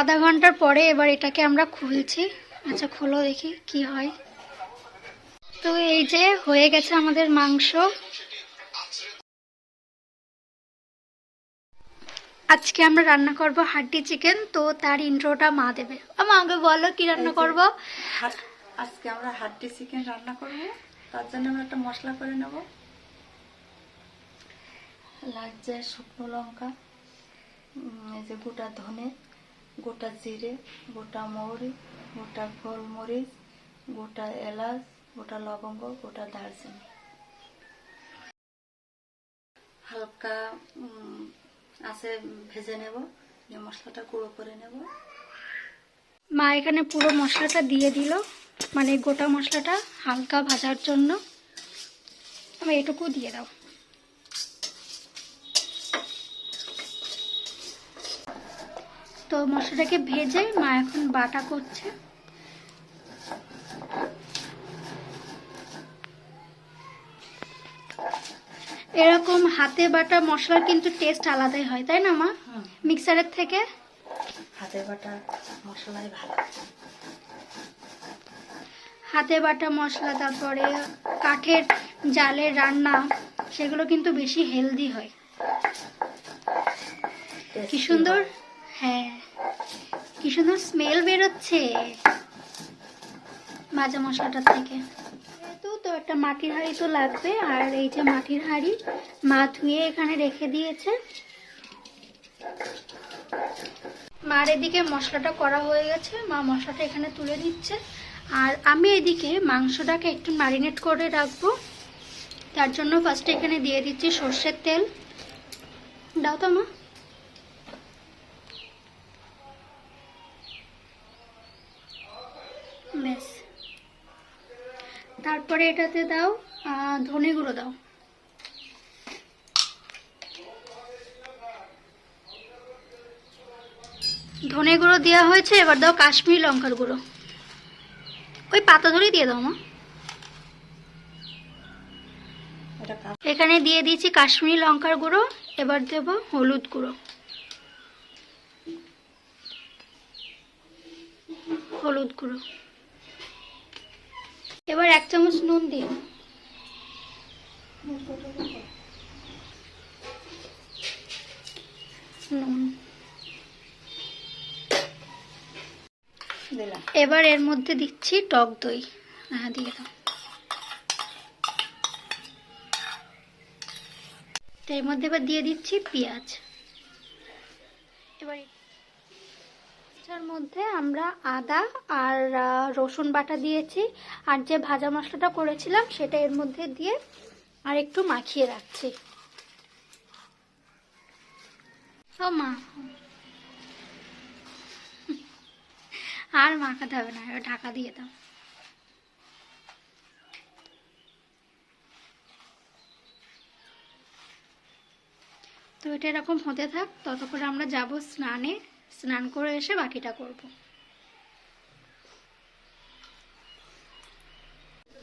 আধা ঘন্টার পরে এবার এটাকে আমরা খুলছি। আচ্ছা খোলো দেখি কি হয়। তো এই যে হয়ে গেছে আমাদের মাংস। আজকে আমরা রান্না করব হাড্ডি চিকেন। তো তার ইন্ট্রোটা মা দেবে। আগে বলো কি রান্না করব। আজকে আমরা হাড্ডি চিকেন রান্না করব। তার জন্য আমরা একটা মশলা করে নেব। লাগছে শুকনো লঙ্কা, এই যে গোটা ধনে, গোটা জিরে, গোটা মৌরি, গোটা গোলমরিচ, গোটা এলাচ, গোটা লবঙ্গ, গোটা দারচিনি। হালকা আছে ভেজে নেব, দিয়ে মশলাটা গুঁড়ো করে নেব। মা এখানে পুরো মশলাটা দিয়ে দিল, মানে গোটা মশলাটা হালকা ভাজার জন্য। আমি এটুকু দিয়ে দাও। তো মশলাটাকে ভেজে মা এখন বাটা করছে। এরকম হাতে বাটা মশলার কিন্তু টেস্ট আলাদাই হয়, তাই না মা? মিক্সারের থেকে হাতে বাটা মশলাই ভালো। হাতে বাটা মশলা, তারপরে কাঠের জালের রান্না, সেগুলো কিন্তু বেশি হেলদি হয়। কি সুন্দর, হ্যাঁ কি সুন্দর স্মেল বেরোচ্ছে ভাজা মশলাটার থেকে। তো একটা মাটির হাঁড়ি তো লাগবে, আর এই যে মাটির হাঁড়ি মা ধুয়ে এখানে রেখে দিয়েছে। মার এদিকে মশলাটা করা হয়ে গেছে, মা মশলাটা এখানে তুলে দিচ্ছে। আর আমি এদিকে মাংসটাকে একটু ম্যারিনেট করে রাখবো। তার জন্য ফার্স্টে এখানে দিয়ে দিচ্ছি সর্ষের তেল। দাও তো মা। বেশ, তারপরে এটাতে দাও ধনে গুঁড়ো দাও। ধনে গুঁড়ো দেওয়া হয়েছে, এবার দাও কাশ্মীরি লঙ্কার গুঁড়ো। ওই পাতা ধরেই দিয়ে দাও মা। এখানে দিয়ে দিয়েছি কাশ্মীরি লঙ্কার গুঁড়ো। এবার দেব হলুদ গুঁড়ো, হলুদ গুঁড়ো। এবার 1 চামচ নুন দিও। নুন। এবার এর মধ্যে দিচ্ছি টক দই। হ্যাঁ দিয়ে দাও। এর মধ্যে এবার দিয়ে দিচ্ছি পেঁয়াজ। এবার এর মধ্যে আমরা আদা আর রসুন বাটা দিয়েছি, আর যে ভাজা মশলাটা করেছিলাম সেটা এর মধ্যে দিয়ে আর একটু মাখিয়ে রাখছি। ও মা, আর মাখাতে হবে না, এবার ঢাকা দিয়ে দাও। তো এটা এরকম হতে থাক, ততক্ষণ আমরা যাব স্নানে। স্নান করে এসে বাকিটা করব।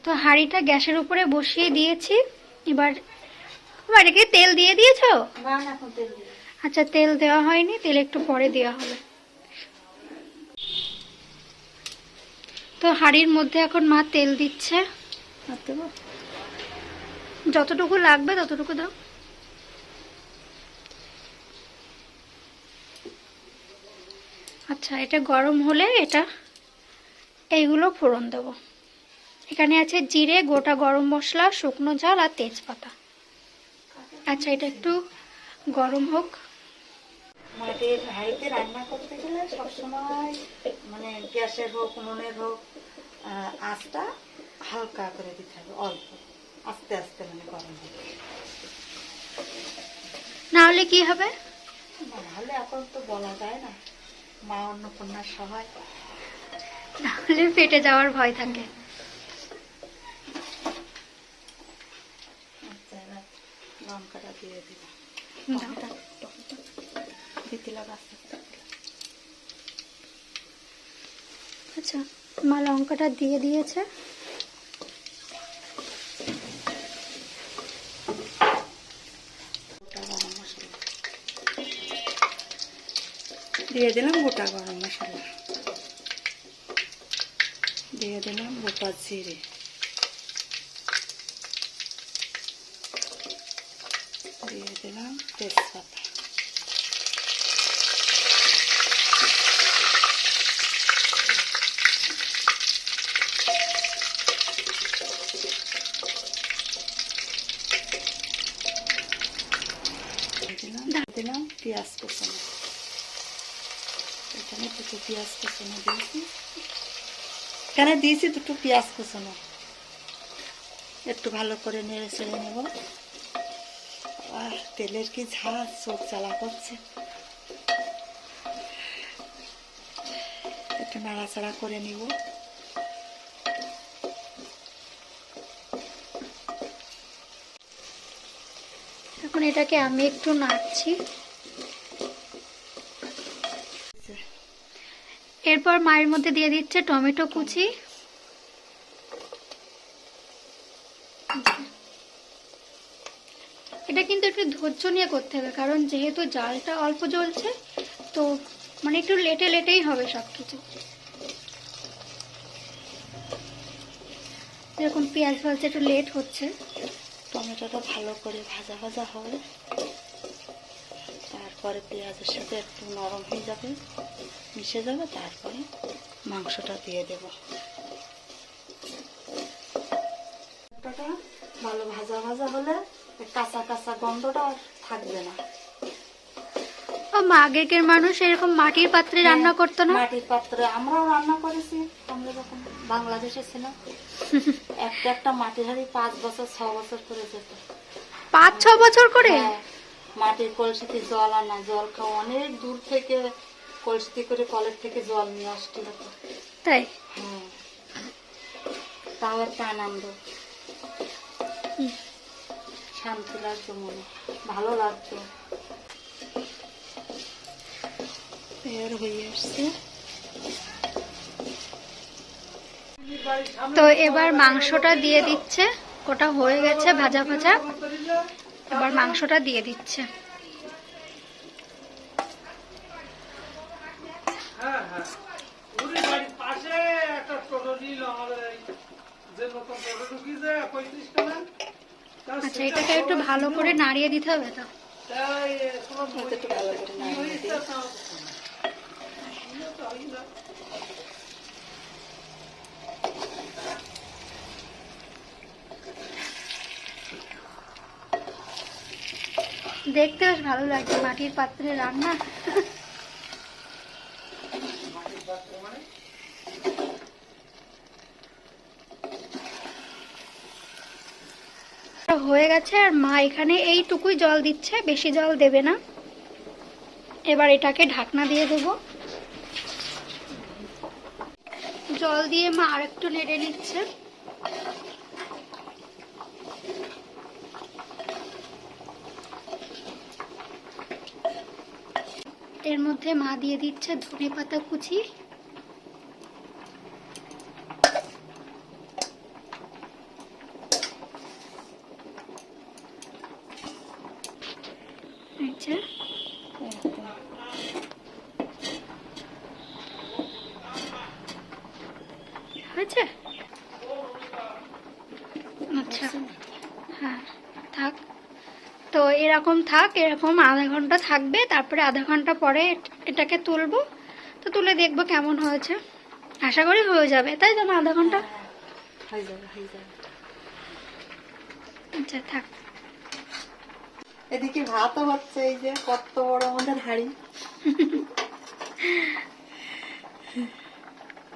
তো হাঁড়িটা গ্যাসের উপরে বসিয়ে দিয়েছি। এবার এটাকে তেল দিয়ে দিয়েছো? আচ্ছা তেল দেওয়া হয়নি, তেল একটু পরে দেওয়া হবে। তো হাঁড়ির মধ্যে এখন মা তেল দিচ্ছে। যতটুকু লাগবে ততটুকু দাও। আচ্ছা এটা গরম হলে এইগুলো ফোড়ন দেবো। এখানে আছে জিরে, গোটা গরম মশলা, শুকনো ঝাল আর তেজপাতা। আচ্ছা এটা একটু গরম হোক। মাটির হাঁড়িতে রান্না করতে গেলে সবসময় মানে গ্যাসের হোক উনুনের হোক আঁচটা হালকা করে দিতে হবে, অল্প আস্তে আস্তে মানে গরম হবে। না হলে কি হবে? না হলে এখন তো বলা যায় না, মা অন্নপূর্ণার সহায়, না হলে ফেটে যাওয়ার ভয় থাকে। আচ্ছা এবার লঙ্কাটা দিয়ে দিলাম। আচ্ছা মা লঙ্কাটা দিয়ে দিয়েছে। দিয়ে দিলাম গোটা গরম মশলা, দিয়ে দিলাম গোটা জিরে, দিয়ে দিলাম তেজপাতা, দিলাম পেঁয়াজ কুচানো, এখানে দুটো পেঁয়াজ কুচানো দিয়েছি, এখানে দিয়েছি দুটো পেঁয়াজ কুচানো, একটু ভালো করে নেড়ে চেড়ে নেব। আর তেলের কি ঝাল, চোখ জ্বালা করছে, একটু নাড়াচাড়া করে নিব। এখন এটাকে আমি একটু নাড়ছি। এরপর মায়ের মধ্যে দিয়ে দিচ্ছে টমেটো কুচি, এটা কিন্তু একটু ধৈর্য নিয়ে করতে হবে, কারণ যেহেতু জালটা অল্প জ্বলছে তো মানে একটু লেটে লেটেই হবে সবকিছু। যেরকম পেঁয়াজ ভাজতে একটু লেট হচ্ছে। টমেটোটা ভালো করে ভাজা ভাজা হবে, তারপরে পেঁয়াজের সাথে একটু নরম হয়ে যাবে, মিশে যাবে, তারপরে মাংসটা দিয়ে দেব। টমেটোটা ভালো ভাজা ভাজা হলে কাঁচা কাঁচা গন্ধটা আর থাকবে না। আগেকার মানুষ এরকম মাটির পাত্রে রান্না করতো না? মাটির পাত্রে আমরাও রান্না করেছি, আমরা যখন বাংলাদেশে ছিলাম। একটা একটা মাটির হাঁড়ি 5 বছর 6 বছর করে যেত। 5-6 বছর করে? হ্যাঁ, মাটির কলসিতে জল আনা, জল খাওয়া, অনেক দূর থেকে কলসিতে করে কলের থেকে জল নিয়ে আসতে হতো। তাই? হ্যাঁ, তাও একটা আনন্দ, শান্তি লাগতো মনে, ভালো লাগতো। বের হয়ে আসছে। তো এবার মাংসটা দিয়ে দিচ্ছে, ওটা হয়ে গেছে ভাজা ভাজা, এবার মাংসটা দিয়ে দিচ্ছে। আচ্ছা, এটাকে একটু ভালো করে নাড়িয়ে দিতে হবে তো। একটু ভালো করে নাড়িয়ে দিই। দেখতে বেশ ভালো লাগছে, মাটির পাত্রে রান্না। হয়ে গেছে, আর মা এখানে এইটুকুই জল দিচ্ছে, বেশি জল দেবে না। এবার এটাকে ঢাকনা দিয়ে দেবো। জল দিয়ে মা আরেকটু নেড়ে নিচ্ছে। এর মধ্যে মা দিয়ে দিচ্ছে ধনেপাতা কুচি, হয়েছে? আচ্ছা, হ্যাঁ থাক। তো এরকম থাক, এরকম আধা ঘন্টা থাকবে, তারপরে আধা ঘন্টা পরে এটাকে তুলবো। তো তুলে দেখবো কেমন হয়েছে, আশা করি হয়ে যাবে, তাই তো? আধা ঘন্টা হয়ে যাবে, হয়ে যাবে। আচ্ছা থাক। এদিকে ভাতও হচ্ছে, এই যে কত বড় আমাদের হাঁড়ি।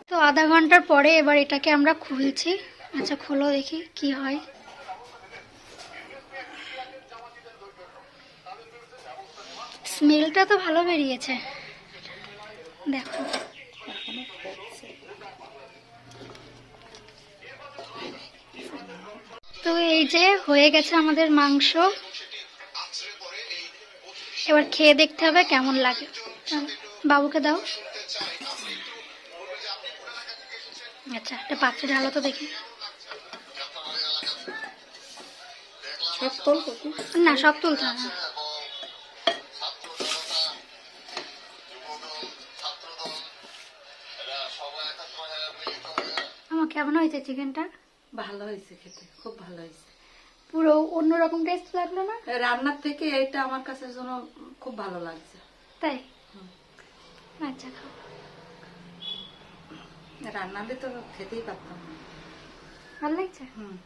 তো আধা ঘন্টার পরে এবার এটাকে আমরা খুলছি। আচ্ছা খোলো দেখি কি হয়। স্মেলটা তো ভালো বেরিয়েছে, দেখো। তো এই যে হয়ে গেছে আমাদের মাংস, এবার খেয়ে দেখতে হবে কেমন লাগে। বাবুকে দাও। আচ্ছা, একটা পাত্রে ঢালো তো দেখি। সব তুলবো না, সব তুলতে হবে। আমার কেমন হয়েছে চিকেনটা? ভালো হয়েছে খেতে, খুব ভালো হয়েছে। পুরো অন্যরকম টেস্ট লাগলো না? রান্নার থেকে এটা আমার কাছে যেন খুব ভালো লাগছে। তাই? আচ্ছা, খাও। রান্নাতে তো খেতেই পারতাম না। ভালো লাগছে? হুম।